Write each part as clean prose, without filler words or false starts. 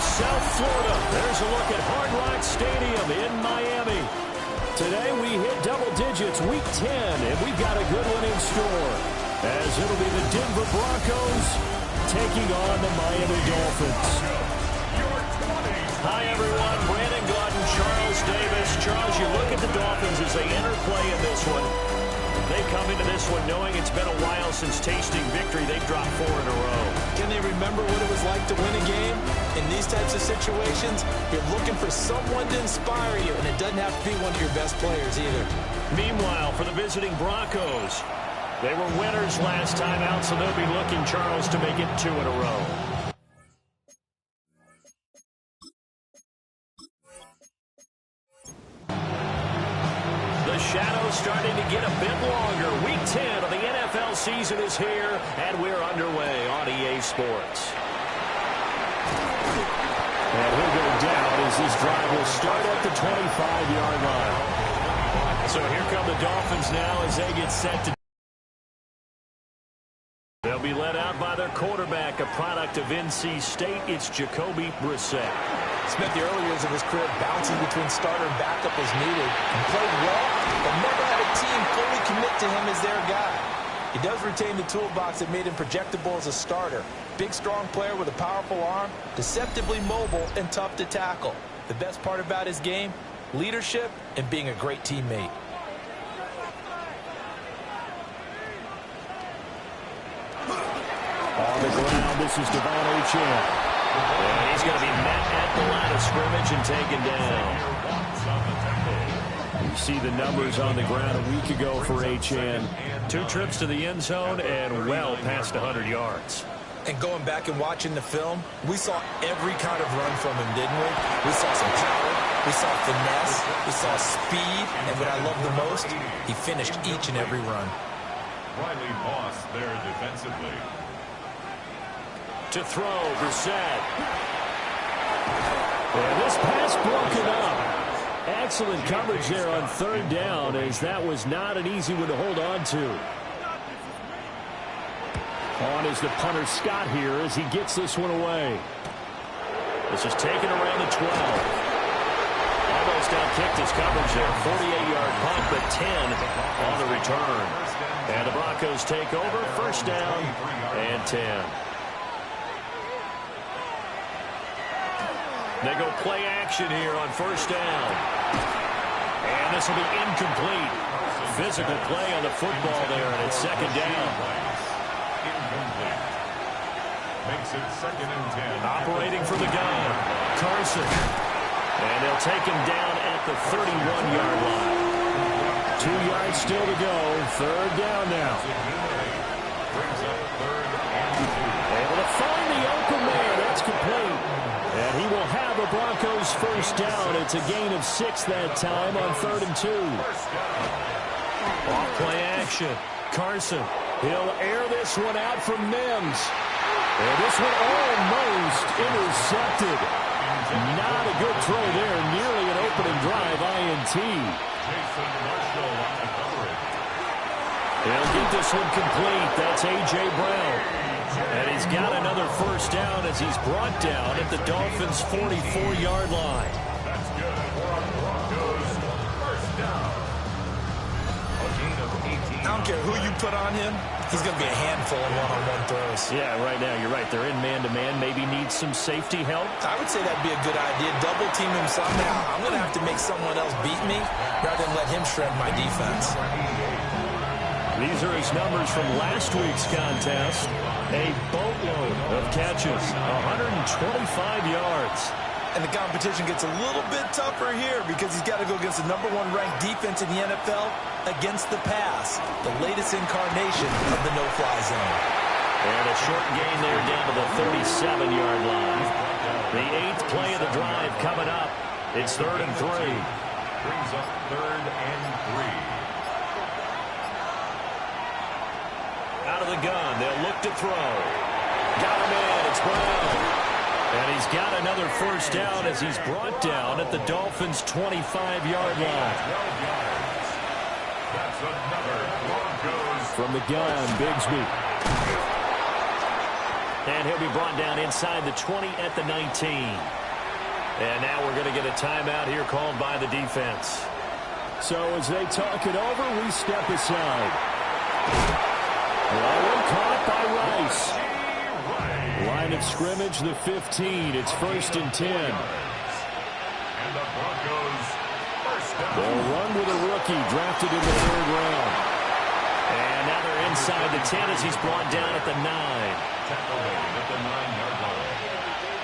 South Florida. There's a look at Hard Rock Stadium in Miami. Today we hit double digits, week 10, and we've got a good one in store, as it'll be the Denver Broncos taking on the Miami Dolphins. Hi, everyone. Brandon Gaudin, Charles Davis. Charles, you look at the Dolphins as they interplay in this one. They come into this one knowing it's been a while since tasting victory. They've dropped 4 in a row. Can they remember what it was like to win a game? In these types of situations, you're looking for someone to inspire you, and it doesn't have to be one of your best players either. Meanwhile, for the visiting Broncos, they were winners last time out, so they'll be looking, Charles, to make it 2 in a row. The shadow's starting to get a bit longer. Week 10 of the NFL season is here, and we're underway on EA Sports. And he'll go down as this drive will start at the 25-yard line. So here come the Dolphins now as they get set to... They'll be led out by their quarterback, a product of NC State. It's Jacoby Brissett. Spent the early years of his career bouncing between starter and backup as needed, and played well, but never had a team fully commit to him as their guy. He does retain the toolbox that made him projectable as a starter. Big, strong player with a powerful arm, deceptively mobile and tough to tackle. The best part about his game, leadership and being a great teammate. On the ground, this is Devon Achane. And he's going to be met at the line of scrimmage and taken down. You see the numbers on the ground a week ago for Achane. 2 trips to the end zone and well past 100 yards. And going back and watching the film, we saw every kind of run from him, didn't we? We saw some power, we saw finesse, we saw speed, and what I love the most, he finished each and every run. Riley Moss there defensively. To throw, Brissett. And this pass broken up. Excellent coverage there on 3rd down, as that was not an easy one to hold on to. On is the punter Scott here as he gets this one away. This is taken around the 12. Almost outkicked his coverage there. 48-yard punt, but 10 on the return. And the Broncos take over. 1st down and 10. They go play action here on 1st down. And this will be incomplete. Physical play on the football there, and it's 2nd down. Incomplete. Makes it 2nd and 10. Operating from the gun, Carson. And they'll take him down at the 31-yard line. 2 yards still to go. 3rd down now. Brings up 3rd and 2. Able to find the open man. That's complete. And he will have a Broncos 1st down. It's a gain of 6 that time on 3rd and 2. Off play action. Carson. He'll air this one out from Mims. And this one almost intercepted. Not a good throw there. Nearly an opening drive INT. Jason Marshall on the coverage. He'll get this one complete. That's A.J. Brown. And he's got another 1st down as he's brought down at the Dolphins' 44-yard line. That's good. Broncos 1st down. A gain of 18. I don't care who you put on him, he's going to be a handful of one-on-one throws. Yeah, right now, you're right. They're in man-to-man. Maybe needs some safety help. I would say that'd be a good idea. Double team him somehow. I'm going to have to make someone else beat me rather than let him shred my defense. These are his numbers from last week's contest. A boatload of catches, 125 yards. And the competition gets a little bit tougher here because he's got to go against the #1 ranked defense in the NFL against the pass, the latest incarnation of the no-fly zone. And a short gain there down to the 37-yard line. The 8th play of the drive coming up. It's 3rd and 3. Brings up 3rd and 3. Out of the gun, they'll look to throw. Got him in, it's Brown. And he's got another 1st down as he's brought down at the Dolphins' 25-yard line. That's another Broncos. From the gun, Bigsby. And he'll be brought down inside the 20 at the 19. And now we're going to get a timeout here called by the defense. So as they talk it over, we step aside. Well, caught by Rice. Line of scrimmage, the 15. It's 1st and 10. And the Broncos first down. They'll run with a rookie drafted in the 3rd round. And now they're inside the 10 as he's brought down at the 9. Tackle made at the 9-yard line.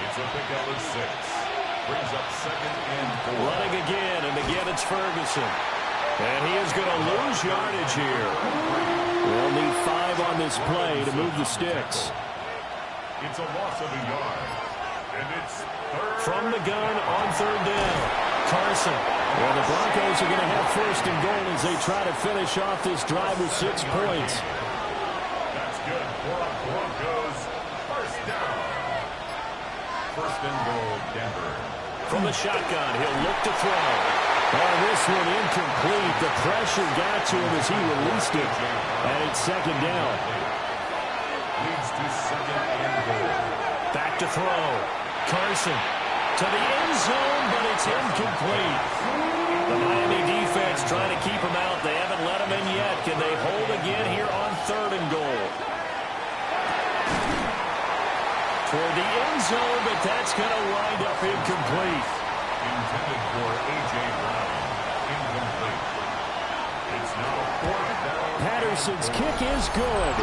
It's a pickup of 6. Brings up 2nd and 4. Running again, and again it's Ferguson. And he is going to lose yardage here. They'll need 5 on this play to move the sticks. It's a loss of a yard. And it's third. From the gun on 3rd down. Carson. Well, the Broncos are going to have 1st and goal as they try to finish off this drive with 6 points. That's good for the Broncos. First down. 1st and goal, Denver. From the shotgun, he'll look to throw. Oh, this one incomplete. The pressure got to him as he released it. And it's 2nd down. Leads to 2nd and goal. Back to throw. Carson to the end zone, but it's incomplete. The Miami defense trying to keep him out. They haven't let him in yet. Can they hold again here on 3rd and goal? Toward the end zone, but that's going to wind up incomplete. Intended for A.J. Brown. Incomplete. It's now 4th down. Patterson's kick is good.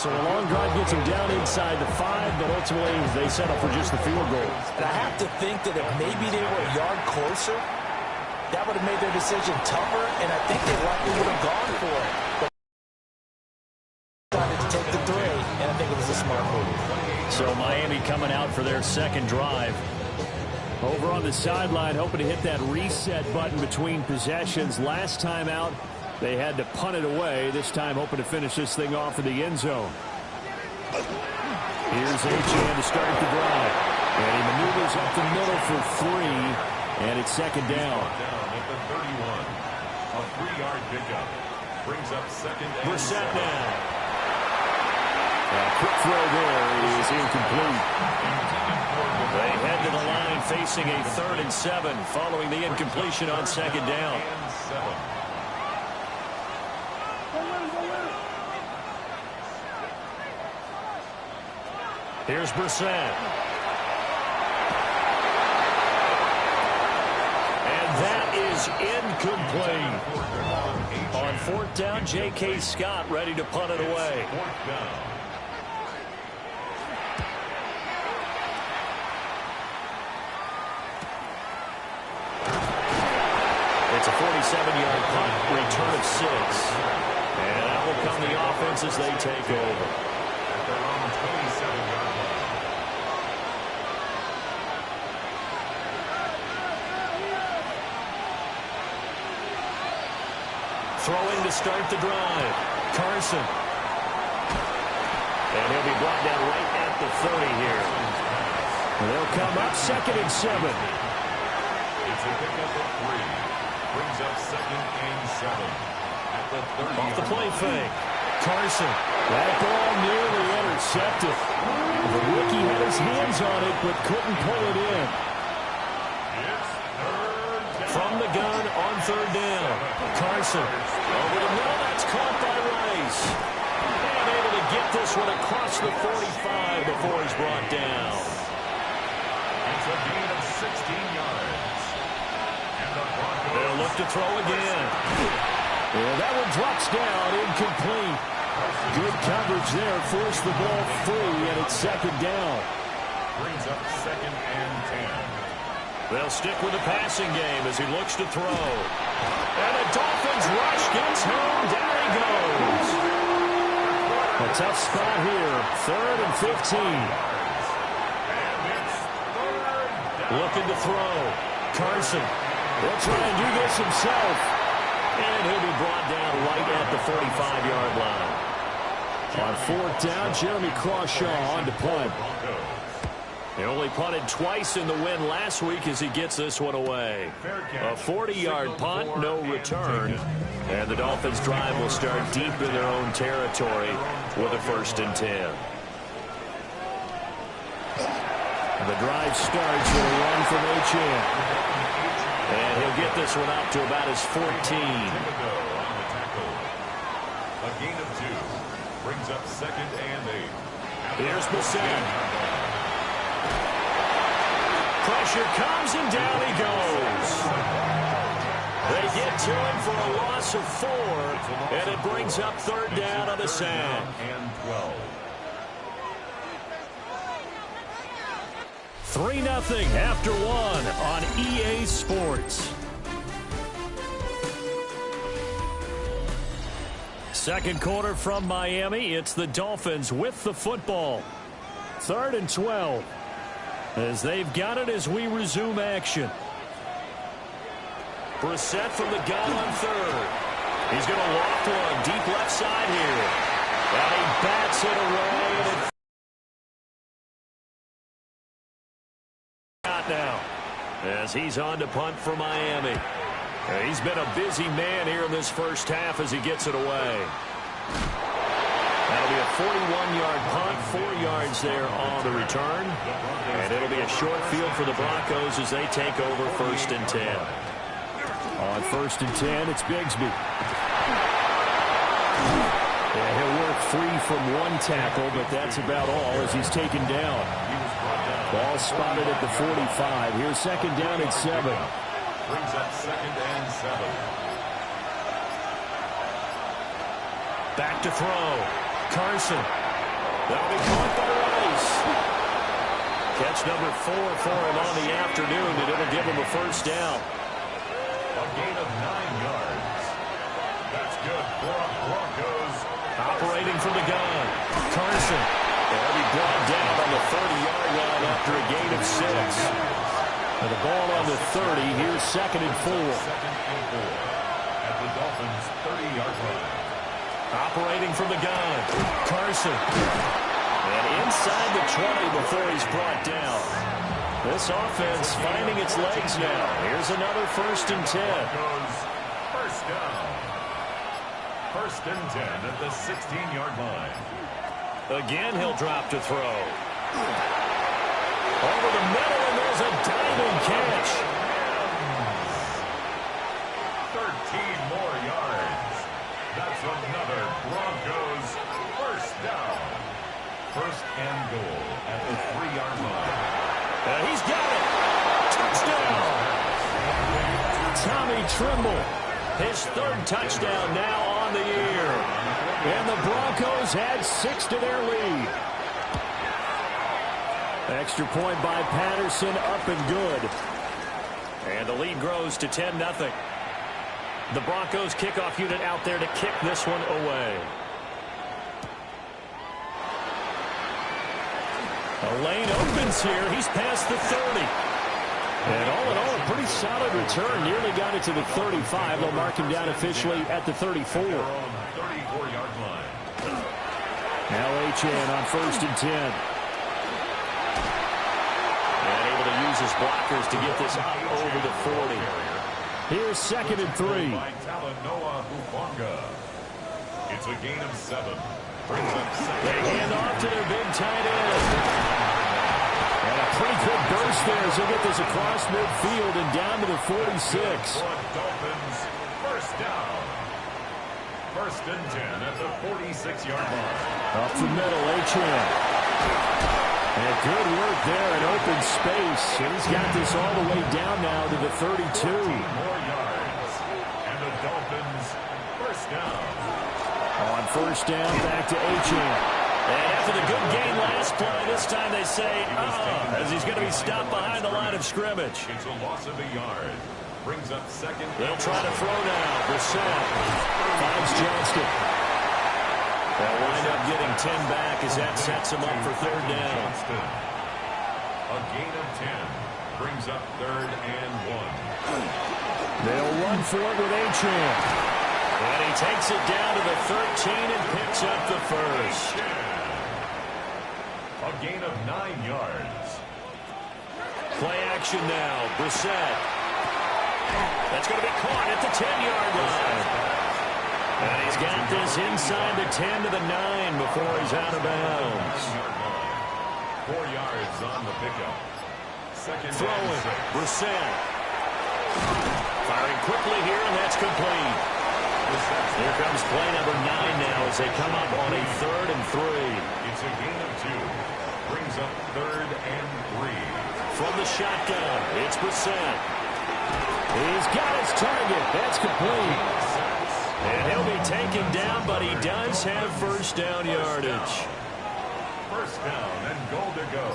So the long drive gets him down inside the 5, but ultimately they settle for just the field goal. And I have to think that if maybe they were a yard closer, that would have made their decision tougher, and I think they likely would have gone for it. But decided to take the 3, and I think it was a smart move. So Miami coming out for their 2nd drive. Over on the sideline, hoping to hit that reset button between possessions. Last time out, they had to punt it away. This time hoping to finish this thing off in the end zone. Here's Achane to start the drive. And he maneuvers up the middle for 3. And it's 2nd down. Down at the 31. A 3-yard pickup. Brings up 2nd and Brissett now. Quick throw there is incomplete. They head to the line facing a 3rd and 7 following the incompletion on 2nd down. And 7. Here's Brissett. And that is incomplete. On 4th down, J.K. Scott ready to punt it away. 4th down. It's a 47-yard punt, return of 6. And that will come the offense as they take over. At their own 27-yard line. Throwing to start the drive. Carson. And he'll be brought down right at the 30 here. They'll come up 2nd and 7. It's a pickup of 3. Brings up 2nd and 7. At the 30. Off the play fake. Carson. That ball nearly intercepted. The rookie had his hands on it, but couldn't pull it in. It's 3rd down. From the gun on 3rd down. Carson. Over the middle. That's caught by Rice. And able to get this one across the 45 before he's brought down. It's a gain of 16 yards. And the Broncos. They'll look to throw again. Well, that one drops down, incomplete. Good coverage there, forced the ball free, and it's 2nd down. Brings up 2nd and 10. They'll stick with the passing game as he looks to throw. And the Dolphins rush gets home. Down he goes. A tough spot here, 3rd and 15. And it's 3rd down. Looking to throw. Carson. He'll try and do this himself. And he'll be brought down right at the 45-yard line. On 4th down, Jeremy Crawshaw on to punt. He only punted twice in the win last week as he gets this one away. A 40-yard punt, no return. And the Dolphins drive will start deep in their own territory with a 1st and 10. The drive starts with a run from Achane. And he'll get this one up to about his 14. A gain of 2 brings up 2nd and 8. Here's Bissett. Pressure comes and down he goes. They get to him for a loss of 4, and it brings up 3rd down on the sack. And 12. 3-0 after 1 on EA Sports. Second quarter from Miami. It's the Dolphins with the football. 3rd and 12. As they've got it as we resume action. Brissett from the gun on 3rd. He's going to loft one deep left side here. And he bats it away. Now, as he's on to punt for Miami. He's been a busy man here in this first half as he gets it away. That'll be a 41-yard punt, 4 yards there on the return. And it'll be a short field for the Broncos as they take over 1st and 10. On 1st and 10, it's Bigsby. Yeah, he'll work free from 1 tackle, but that's about all as he's taken down. Ball spotted at the 45. Here's 2nd down and 7. Brings up 2nd and 7. Back to throw. Carson. That'll be caught by Rice. Catch number 4 for him on the afternoon, and it'll give him a 1st down. A gain of 9 yards. That's good for the Broncos. Operating from the gun. Carson. They'll be brought down on the 30-yard line after a gain of 6. And the ball on the 30. Here's 2nd and 4. 2nd and 4 at the Dolphins' 30-yard line. Operating from the gun. Carson. And inside the 20 before he's brought down. This offense finding its legs now. Here's another 1st and 10. Broncos, 1st down. 1st and 10 at the 16-yard line. Again, he'll drop to throw. Over the middle, and there's a diving catch. 13 more yards. That's another Broncos 1st down. 1st and goal at the 3-yard line. He's got it. Touchdown. Tommy Tremble. His 3rd touchdown now on the year. And the Broncos add 6 to their lead. Extra point by Patterson, up and good. And the lead grows to 10-0. The Broncos kickoff unit out there to kick this one away. A lane opens here. He's past the 30. And all in all, a pretty solid return. Nearly got it to the 35. They'll mark him down officially at the 34. 34-yard line. Now Achane on 1st and 10. And able to use his blockers to get this up over the 40. Here's 2nd and 3. By Talanoa Hufanga. It's a gain of 7. Brings up 2nd. They hand off to their big tight end. And a pretty good burst there as he'll get this across midfield and down to the 46. Dolphins 1st down. 1st and 10 at the 46-yard line. Up the middle, Achane. And good work there in open space. And he's got this all the way down now to the 32. 14 more yards. And the Dolphins 1st down. On 1st down, back to Achane. And after the good gain last play, this time they say, as he's going to be stopped behind the line of scrimmage. It's a loss of a yard. Brings up 2nd. They'll try to throw now. Brissett finds Johnston. They'll wind up getting 10 back as that sets him up for 3rd down. A gain of 10. Brings up 3rd and 1. They'll run for it with Achane. And he takes it down to the 13 and picks up the 1st. A gain of 9 yards. Play action now. Brissett. That's going to be caught at the 10-yard line. And he's got this inside the 10 to the 9 before he's out of bounds. 4 yards on the pickup. Second Throwing. and 6. Brissett. Firing quickly here, and that's complete. Here comes play number 9 now as they come up on a 3rd and 3. It's a gain of 2. Brings up 3rd and 3. From the shotgun, it's Brissett. He's got his target. That's complete. And he'll be taken down, but he does have first down yardage. First down and goal to go.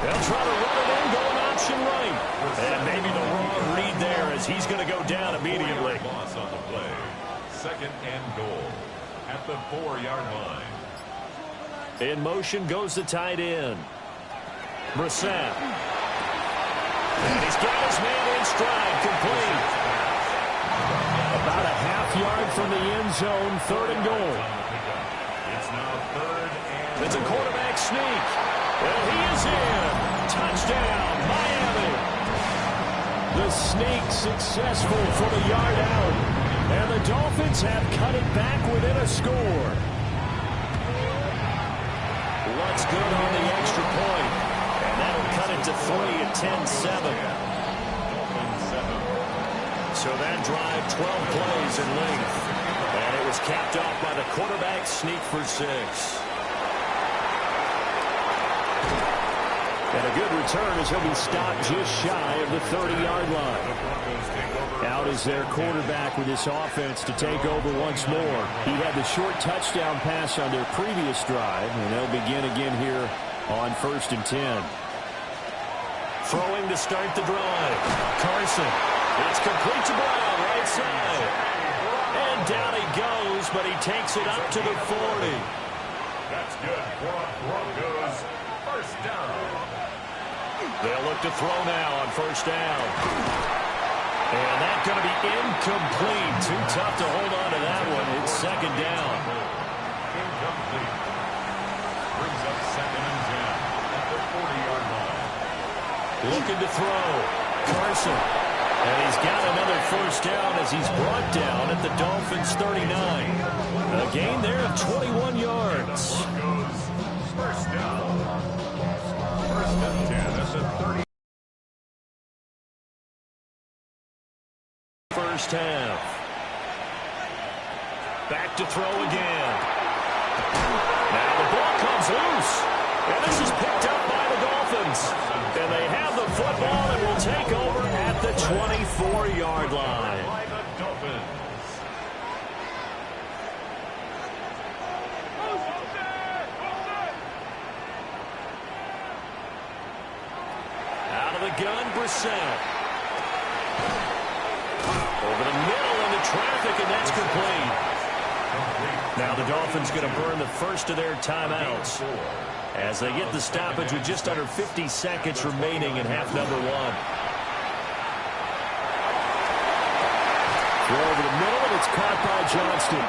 They'll try to run it in, going option right. And maybe the wrong read there as he's going to go down immediately. Loss on the play. Second and goal at the 4-yard line. In motion goes the tight end. Brissett. And he's got his man in stride, complete. About a half yard from the end zone, 3rd and goal. It's now 3rd and It's a quarterback sneak. And he is in. Touchdown, Miami. The sneak successful from a yard out. And the Dolphins have cut it back within a score. What's good on the extra point? And that'll cut it to 3 at 10-7. So that drive, 12 plays in length. And it was capped off by the quarterback sneak for 6. And a good return as he'll be stopped just shy of the 30-yard line. Out is their quarterback with this offense to take over once more. He had the short touchdown pass on their previous drive, and they'll begin again here on 1st and 10. Throwing to start the drive. Carson. It's complete to Brown, right side. And down he goes, but he takes it up to the 40. that's good for Broncos. First down. They'll look to throw now on 1st down. And that's going to be incomplete. Too tough to hold on to that one. It's 2nd down. Incomplete. Brings up 2nd and 10 at the 40-yard line. Looking to throw. Carson. And he's got another 1st down as he's brought down at the Dolphins' 39. A gain there of 21 yards. Broncos. First down. 1st and 10 at the 30. First half. Back to throw again. Now the ball comes loose. And this is picked up by the Dolphins. And they have the football and will take over at the 24-yard line. By the Dolphins. Out of the gun, Brissett. Over the middle into traffic, and that's complete. Now the Dolphins going to burn the first of their timeouts as they get the stoppage with just under 50 seconds remaining in half number 1. Throw over the middle, and it's caught by Johnston.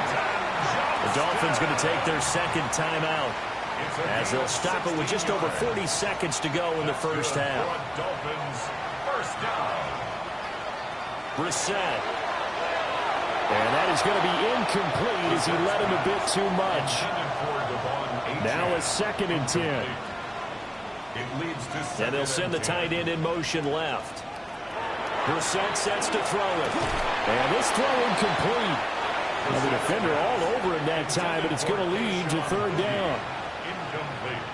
The Dolphins going to take their 2nd timeout as they'll stop it with just over 40 seconds to go in the first half. Dolphins. First down. Brissett. And that is going to be incomplete as he led him a bit too much. Now a 2nd and 10. It leads to And they'll send the tight end in motion left. Brissett sets to throw it. And this throw incomplete. And the defender all over him that time, but it's going to lead to 3rd down. Incomplete.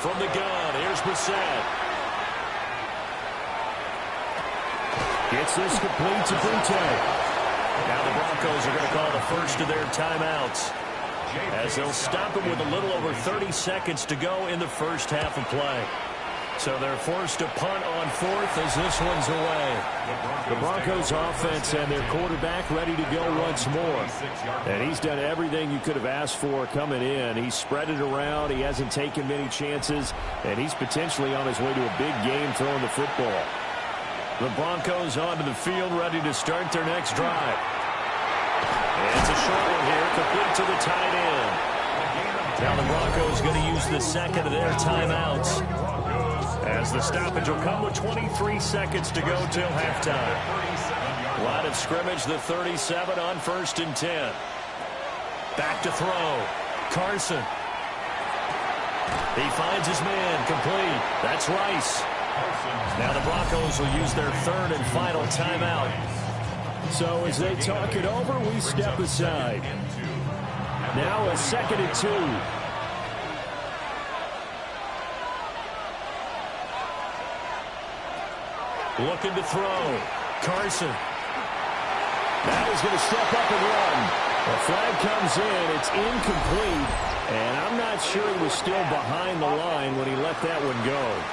From the gun, here's Brissett. Gets this complete to Brute. Now the Broncos are going to call the first of their timeouts as they'll stop it with a little over 30 seconds to go in the first half of play. So they're forced to punt on 4th as this one's away. The Broncos offense and their quarterback ready to go once more. And he's done everything you could have asked for coming in. He's spread it around. He hasn't taken many chances. And he's potentially on his way to a big game throwing the football. The Broncos onto the field ready to start their next drive. And it's a short one here, complete to the tight end. Now the Broncos going to use the 2nd of their timeouts as the stoppage will come with 23 seconds to go till halftime. Line of scrimmage, the 37 on 1st and 10. Back to throw. Carson. He finds his man, complete. That's Rice. Now the Broncos will use their third and final timeout. So as they talk it over, we step aside. Now a 2nd and 2. Looking to throw. Carson. Now he's going to step up and run. The flag comes in. It's incomplete. And I'm not sure he was still behind the line when he let that one go.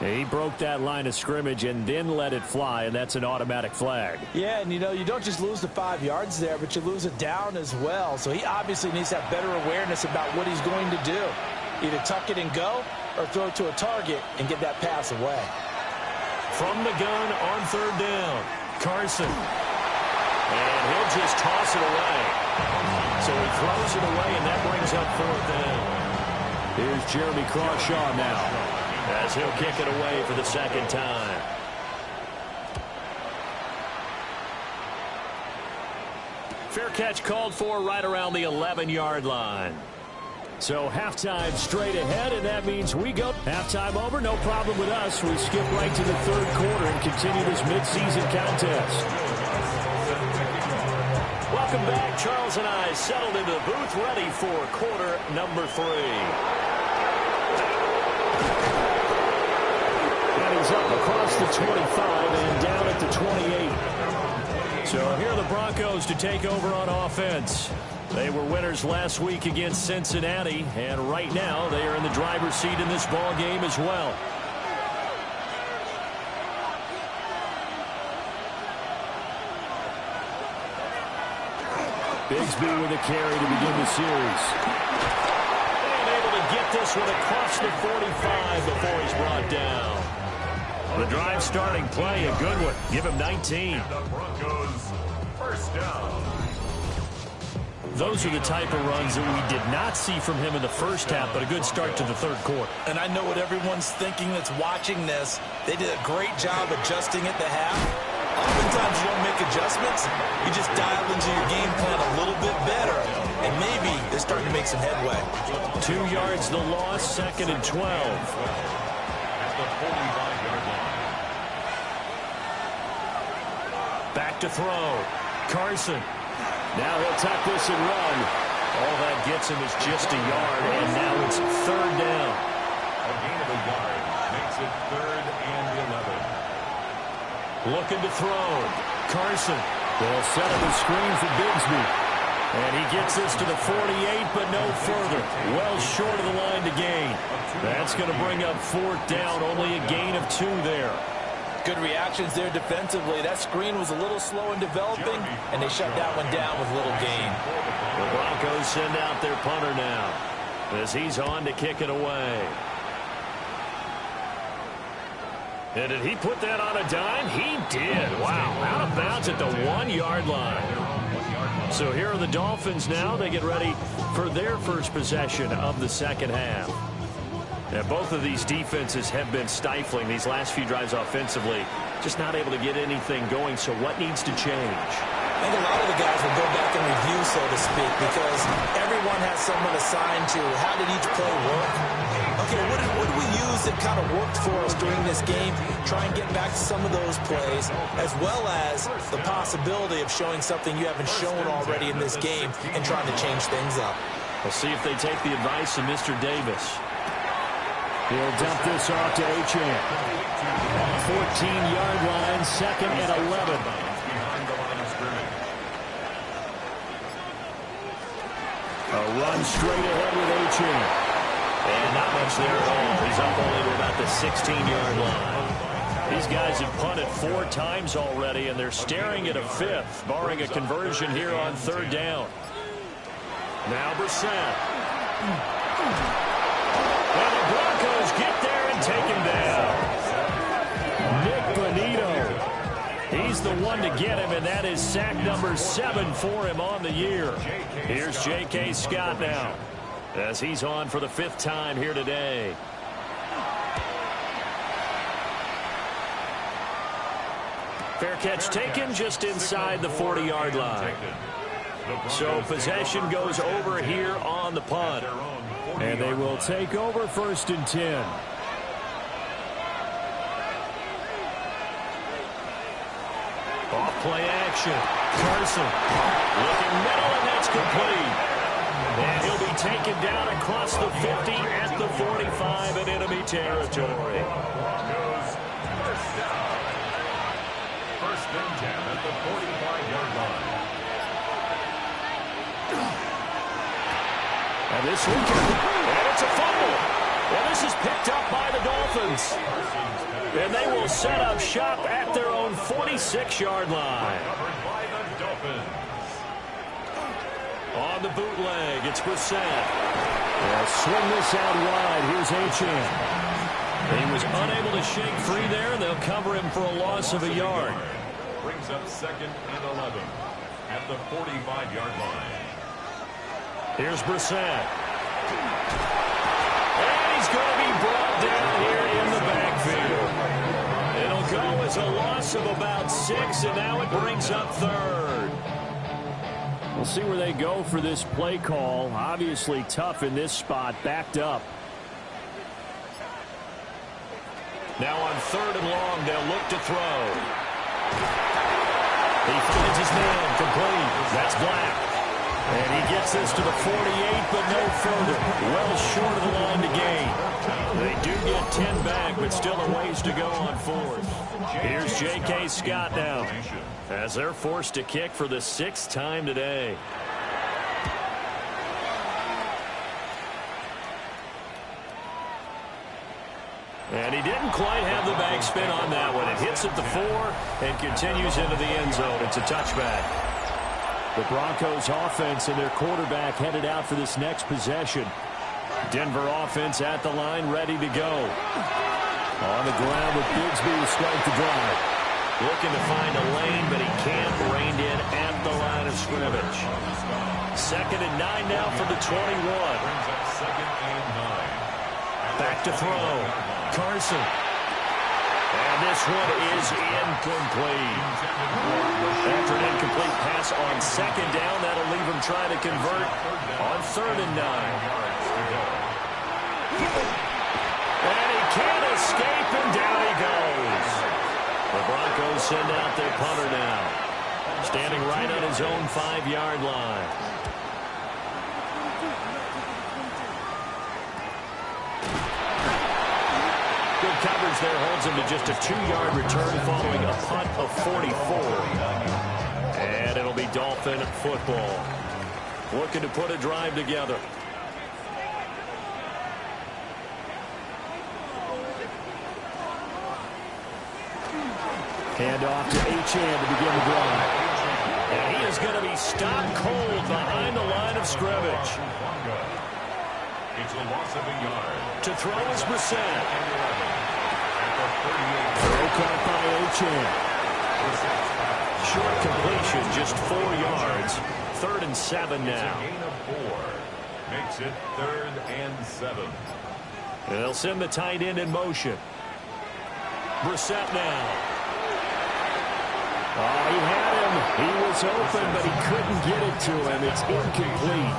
He broke that line of scrimmage and then let it fly, and that's an automatic flag. Yeah, and you don't just lose the 5 yards there, but you lose it down as well. So he obviously needs to have better awareness about what he's going to do. Either tuck it and go or throw it to a target and get that pass away. From the gun on 3rd down, Carson. And he'll just toss it away. So he throws it away, and that brings up 4th down. Here's Jeremy Crawshaw now, as he'll kick it away for the 2nd time. Fair catch called for right around the 11-yard line. So halftime straight ahead, and that means we go. Halftime over, no problem with us. We skip right to the 3rd quarter and continue this midseason contest. Welcome back. Charles and I settled into the booth, ready for quarter number 3. And he's up across the 25 and down at the 28. So here are the Broncos to take over on offense. They were winners last week against Cincinnati, and right now they are in the driver's seat in this ball game as well. Bigsby with a carry to begin the series. And able to get this one across the 45 before he's brought down. The drive starting play, a good one. Give him 19. The Broncos, 1st down. Those are the type of runs that we did not see from him in the first half, but a good start to the 3rd quarter. And I know what everyone's thinking that's watching this. They did a great job adjusting at the half. Oftentimes you don't make adjustments. You just dial into your game plan a little bit better, and maybe they're starting to make some headway. 2 yards the loss, 2nd and 12. At the 45-yard line. Back to throw. Carson. Now he'll tuck this and run. All that gets him is just a yard, and now it's 3rd down. A gain of a yard makes it 3rd and 11. Looking to throw. Carson. They'll set up a screen for Bigsby. And he gets this to the 48, but no further. Well short of the line to gain. That's going to bring up 4th down. Only a gain of 2 there. Good reactions there defensively. That screen was a little slow in developing, and they shut that one down with little gain. The Broncos send out their punter now as he's on to kick it away. And did he put that on a dime? He did. Wow, out of bounds at the 1-yard line. So here are the Dolphins now. They get ready for their first possession of the 2nd half. Now, both of these defenses have been stifling these last few drives offensively. Just not able to get anything going, so what needs to change? I think a lot of the guys will go back and review, so to speak, because everyone has someone assigned to how did each play work. Okay, what did we use that kind of worked for us during this game? Try and get back to some of those plays, as well as the possibility of showing something you haven't shown already in this game and trying to change things up. We'll see if they take the advice of Mr. Davis. He'll dump this off to Achane. 14-yard line, 2nd and 11. A run straight ahead with Achane. And not much there at all. He's up only to about the 16-yard line. These guys have punted 4 times already, and they're staring at a 5th, barring a conversion here on 3rd down. Now Brissett. And the Broncos get there and take him down. Nick Bonito. He's the one to get him, and that is sack number 7 for him on the year. Here's J.K. Scott now, as he's on for the 5th time here today. Fair catch taken just inside the 40-yard line. So possession goes over here on the punt. And they will take over 1st and 10. Off play action. Carson looking middle, and that's complete. And he'll be taken down across the 50 at the 45 in enemy territory. First and 10 at the 45-yard line. And this one, and it's a fumble. Well, this is picked up by the Dolphins. And they will set up shop at their own 46-yard line. On the bootleg, it's Brissett. They'll swing this out wide. Here's Achane. He was unable to shake free there. They'll cover him for a loss of a yard. Brings up 2nd and 11 at the 45-yard line. Here's Brissett. And he's going to be brought down here in the backfield. It'll go as a loss of about 6, and now it brings up 3rd. We'll see where they go for this play call. Obviously tough in this spot, backed up. Now on 3rd and long, they'll look to throw. He finds his man, complete. That's Black. And he gets this to the 48, but no further. Well short of the line to gain. They do get 10 back, but still a ways to go on 4th. Here's J.K. Scott now, as they're forced to kick for the 6th time today. And he didn't quite have the backspin on that one. It hits at the 4 and continues into the end zone. It's a touchback. The Broncos offense and their quarterback headed out for this next possession. Denver offense at the line, ready to go. On the ground with Bigsby to start the drive. Looking to find a lane, but he can't. Reined in at the line of scrimmage. 2nd and 9 now from the 21. Back to throw. Carson. And this one is incomplete. After an incomplete pass on 2nd down, that'll leave him trying to convert on 3rd and 9. And he can't escape, and down he goes. The Broncos send out their punter now, standing right on his own 5-yard line. Good coverage there holds him to just a 2-yard return following a punt of 44. And it'll be Dolphin football. Looking to put a drive together. Hand off to Achane to begin the drive. And he is going to be stopped cold behind the line of scrimmage. It's a loss of a yard. To throw is Brissett. Throw caught by Achane. Short completion, just 4 yards. 3rd and 7 now. Gain of 4 makes it 3rd and 7. They'll send the tight end in motion. Brissett now. Oh, he had him. He was open, but he couldn't get it to him. It's incomplete.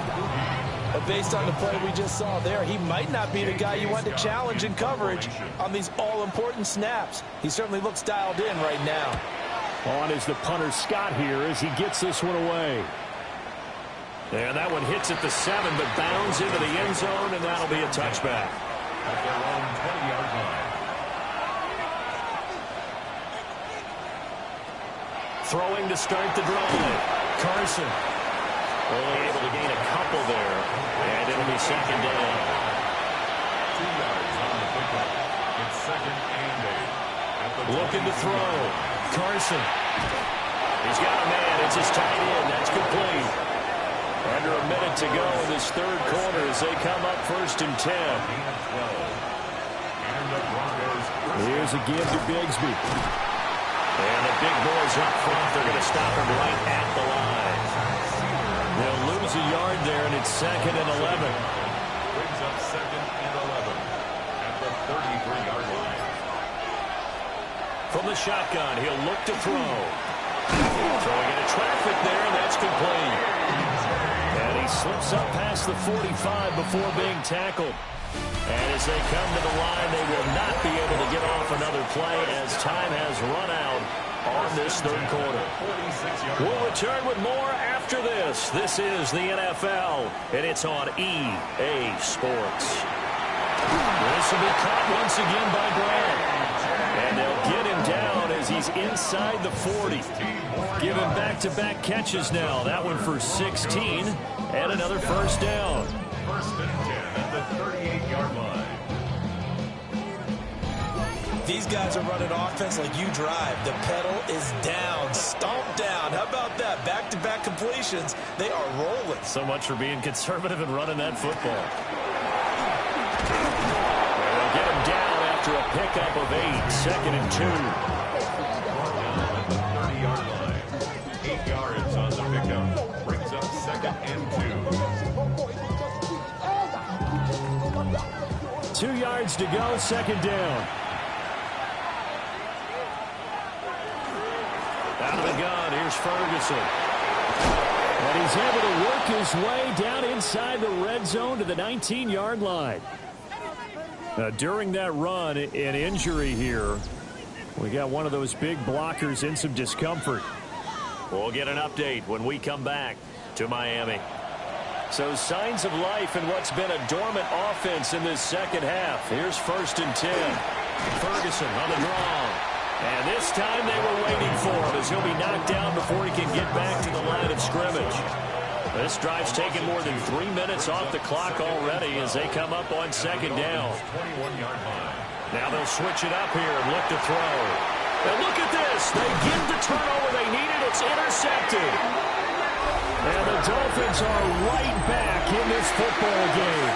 But based on the play we just saw there, he might not be the guy you want to challenge in coverage on these all-important snaps. He certainly looks dialed in right now. On is the punter Scott here as he gets this one away. And that one hits at the 7, but bounds into the end zone, and that'll be a touchback. At their own 20-yard line. Throwing to start the drive. Carson. Only able to gain a couple there. And it'll be 2nd down. 2 yards on the pickup. It's 2nd and 8. Looking to throw. Carson. He's got a man. It's his tight end. That's complete. Under a minute to go in this 3rd quarter as they come up 1st and 10. And the Broncos. Here's a give to Bigsby. And the big boys up front, they're going to stop him right at the line. They'll lose a yard there, and it's 2nd and 11. Brings up 2nd and 11 at the 33-yard line. From the shotgun, he'll look to throw. Throwing into traffic. perfect there, and that's complete. And he slips up past the 45 before being tackled. And as they come to the line, they will not be able to get off another play as time has run out on this third quarter. We'll return with more after this. This is the NFL, and it's on EA Sports. This will be caught once again by Brown. And they'll get him down as he's inside the 40. Give him back-to-back catches now. That one for 16 and another first down. First and 10 at the 38-yard line. These guys are running offense like you drive. The pedal is down, stomped down. How about that? Back-to-back completions. They are rolling. So much for being conservative and running that football. They'll get him down after a pickup of 8. Second and 2. At the 30-yard line. 8 yards on the pickup. Brings up second and 2. 2 yards to go, second down. Out of the gun, here's Ferguson. And he's able to work his way down inside the red zone to the 19-yard line. During that run, an injury here. We got one of those big blockers in some discomfort. We'll get an update when we come back to Miami. So signs of life in what's been a dormant offense in this second half. Here's first and 10. Ferguson on the draw. And this time they were waiting for him as he'll be knocked down before he can get back to the line of scrimmage. This drive's taken more than 3 minutes off the clock already as they come up on second down. 21-yard line. Now they'll switch it up here and look to throw. And look at this. They get the turnover they needed. It's intercepted. And the Dolphins are right back in this football game.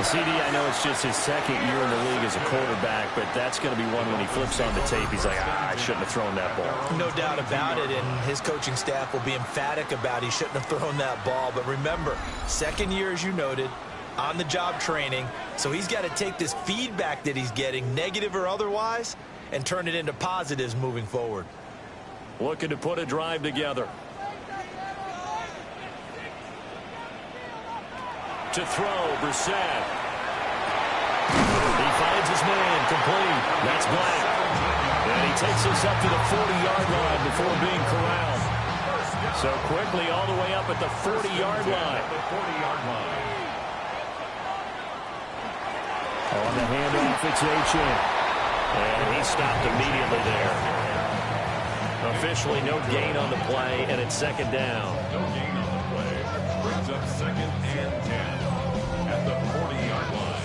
CD, I know it's just his second year in the league as a quarterback, but that's going to be one when he flips on the tape. He's like, I shouldn't have thrown that ball. No doubt about it, and his coaching staff will be emphatic about he shouldn't have thrown that ball. But remember, second year, as you noted, on-the-job training, so he's got to take this feedback that he's getting, negative or otherwise, and turn it into positives moving forward. Looking to put a drive together. To throw, Brissett. He finds his man, complete. That's Black. And he takes us up to the 40-yard line before being corralled. So quickly all the way up at the 40-yard line. On the handoff, it's H.N. And he stopped immediately there. Officially no gain on the play, and it's second down. No gain on the play. Brings up second and 10 at the 40-yard line.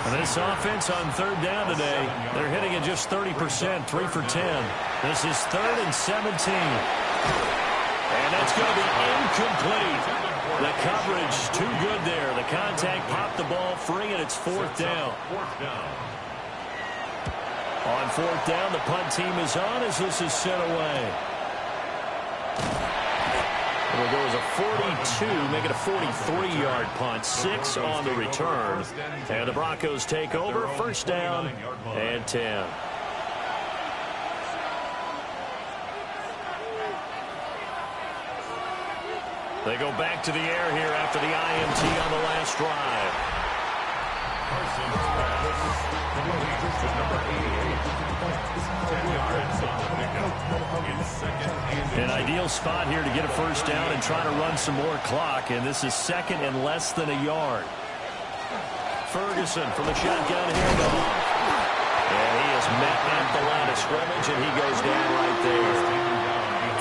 And this offense on third down today, they're hitting it just 30%, 3 for 10. This is 3rd and 17. And that's going to be incomplete. The coverage too good there. The contact popped the ball free, and it's fourth down. On fourth down, the punt team is on as this is sent away. It'll go as a 42, make it a 43-yard punt. 6 on the return. And the Broncos take over. First down and 10. They go back to the air here after the IMT on the last drive. An ideal spot here to get a first down and try to run some more clock, and this is second and less than a yard. Ferguson from the shotgun handoff. And he is met at the line of scrimmage, and he goes down right there.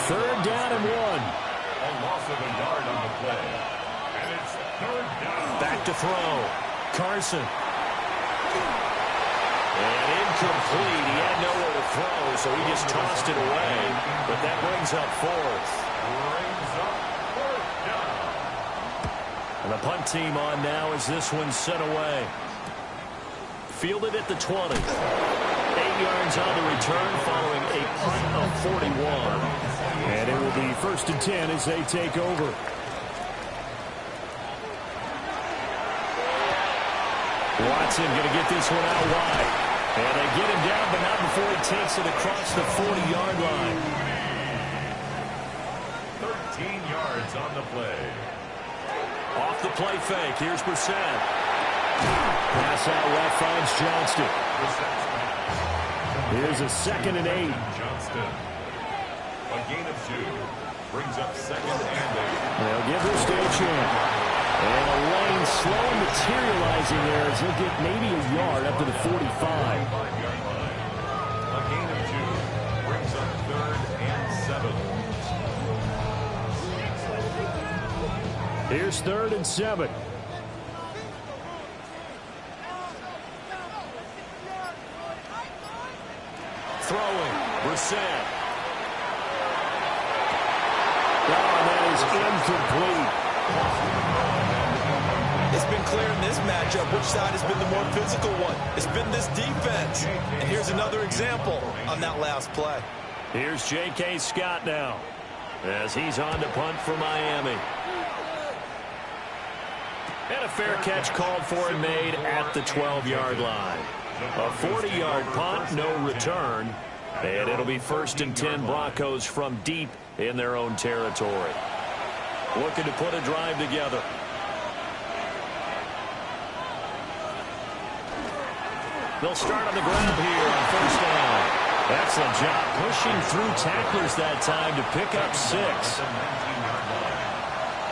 Third down and 1. A loss of a yard on the play. And it's third down. Back to throw. Carson. And incomplete. He had nowhere to throw, so he just tossed it away. But that brings up fourth. And the punt team on now as this one's sent away. Fielded at the 20. 8 yards on the return following a punt of 41. And it will be first and 10 as they take over. Watson going to get this one out wide. And they get him down, but not before he takes it across the 40-yard line. 13 yards on the play. Off the play fake. Here's Brissett. Pass out left finds Johnston. Here's a 2nd and 8. Johnston. A gain of 2. Brings up 2nd and 8. They'll give this to a chance. And a lane slow materializing there as he'll get maybe a yard up to the 45. A gain of 2. Brings up 3rd and 7. Here's 3rd and 7. Throwing. Brissett. That is incomplete. It's been clear in this matchup which side has been the more physical one. It's been this defense. And here's another example on that last play. Here's J.K. Scott now as he's on to punt for Miami. And a fair catch called for and made at the 12-yard line. A 40-yard punt, no return. And it'll be 1st and 10 Broncos from deep in their own territory. Looking to put a drive together. They'll start on the ground here on 1st down. Excellent job pushing through tacklers that time to pick up 6.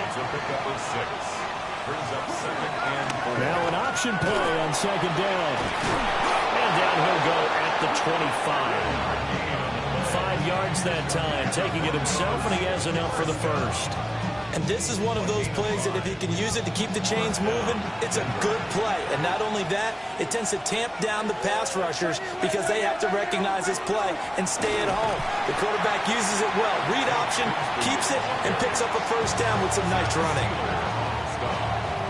It's a pickup of 6. Brings up 2nd and 4. Now an option play on 2nd down. And down he'll go at the 25. 5 yards that time, taking it himself, and he has enough for the 1st. And this is one of those plays that if he can use it to keep the chains moving, it's a good play. And not only that, it tends to tamp down the pass rushers because they have to recognize this play and stay at home. The quarterback uses it well. Read option, keeps it, and picks up a 1st down with some nice running.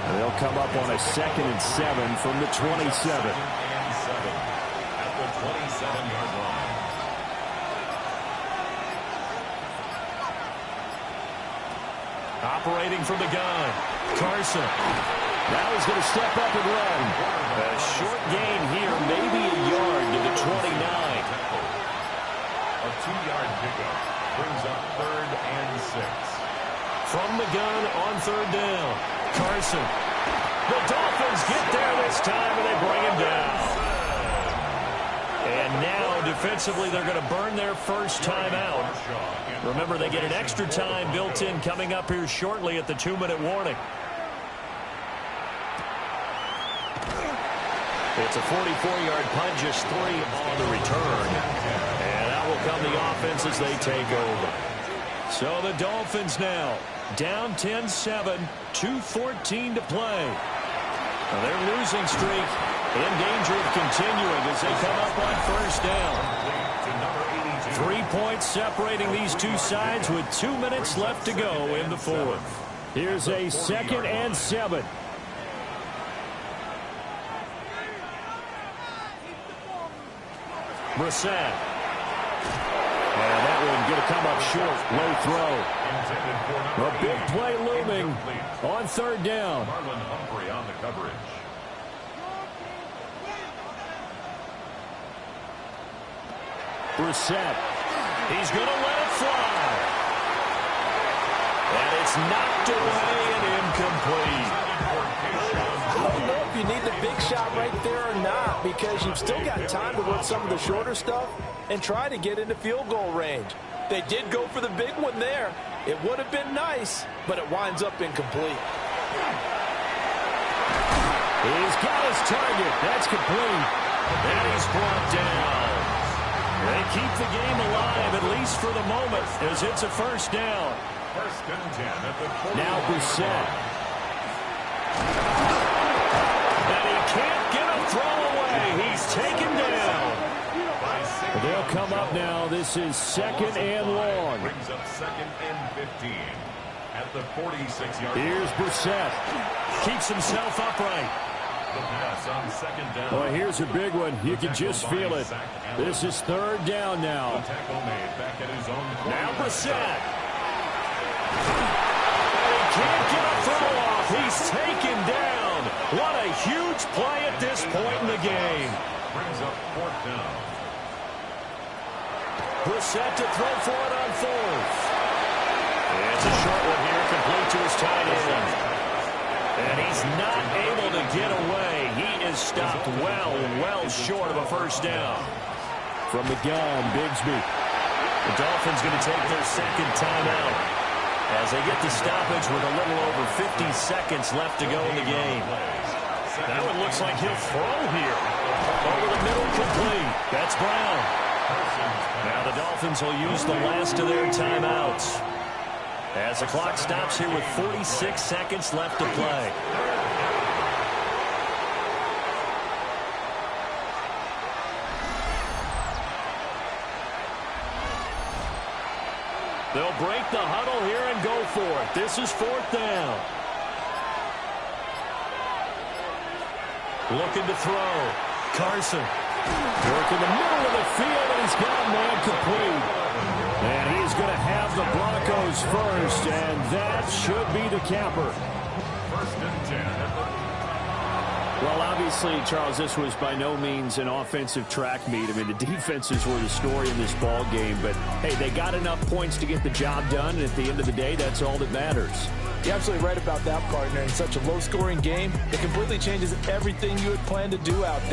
And they'll come up on a 2nd and 7 from the 27. At the 27-yard line. Operating from the gun, Carson. Now he's going to step up and run. A short gain here, maybe a yard to the 29. A 2-yard pickup brings up 3rd and 6. From the gun on 3rd down, Carson. The Dolphins get there this time, and they bring him down. And now, defensively, they're going to burn their first timeout. Remember, they get an extra time built in coming up here shortly at the 2-minute warning. It's a 44-yard punt, just 3 on the return. And out will come the offense as they take over. So the Dolphins now down 10-7, 2:14 to play. Now their losing streak in danger of continuing as they come up on 1st down. 3 points separating these two sides with 2 minutes left to go in the 4th. Here's a 2nd and 7. Brissett. And that one going to come up short. Low throw. A big play looming on 3rd down. Marlon Humphrey on the coverage. Brissett. He's going to let it fly. And it's knocked away and incomplete. I don't know if you need the big shot right there or not, because you've still got time to work some of the shorter stuff and try to get into field goal range. They did go for the big one there. It would have been nice, but it winds up incomplete. He's got his target. That's complete. And he's brought down. They keep the game alive, at least for the moment, as it's a 1st down. 1st and 10 at the 40. Now Brissett. And he can't get a throw away. He's taken down. They'll come up now. This is 2nd and long. Brings up 2nd and 15 at the 46-yard line. Here's Brissett. Keeps himself upright. The pass on 2nd down. Well, here's a big one. You can just feel it. This is 3rd down The now. tackle made back at his own 40. Now Brissett. And he can't get a throw off. He's taken down. What a huge play at this point in the game. Brings up fourth down. Brissett to throw for it on fourth. It's a short one here, complete to his tight end. And he's not able to get away. He is stopped well short of a first down. From the gun, Bigsby. The Dolphins going to take their second timeout as they get the stoppage with a little over 50 seconds left to go in the game. That one looks like he'll throw here. Over the middle, complete. That's Brown. Now the Dolphins will use the last of their timeouts as the clock stops here with 46 seconds left to play. They'll break the huddle here and go for it. This is fourth down. Looking to throw. Carson. Work in the middle of the field, and he's got a man complete. And he's going to have the Broncos first, and that should be the capper. First and 10. Well, obviously, Charles, this was by no means an offensive track meet. I mean, the defenses were the story in this ball game. But, hey, they got enough points to get the job done, and at the end of the day, that's all that matters. You're absolutely right about that, partner. In such a low-scoring game, it completely changes everything you had planned to do out there.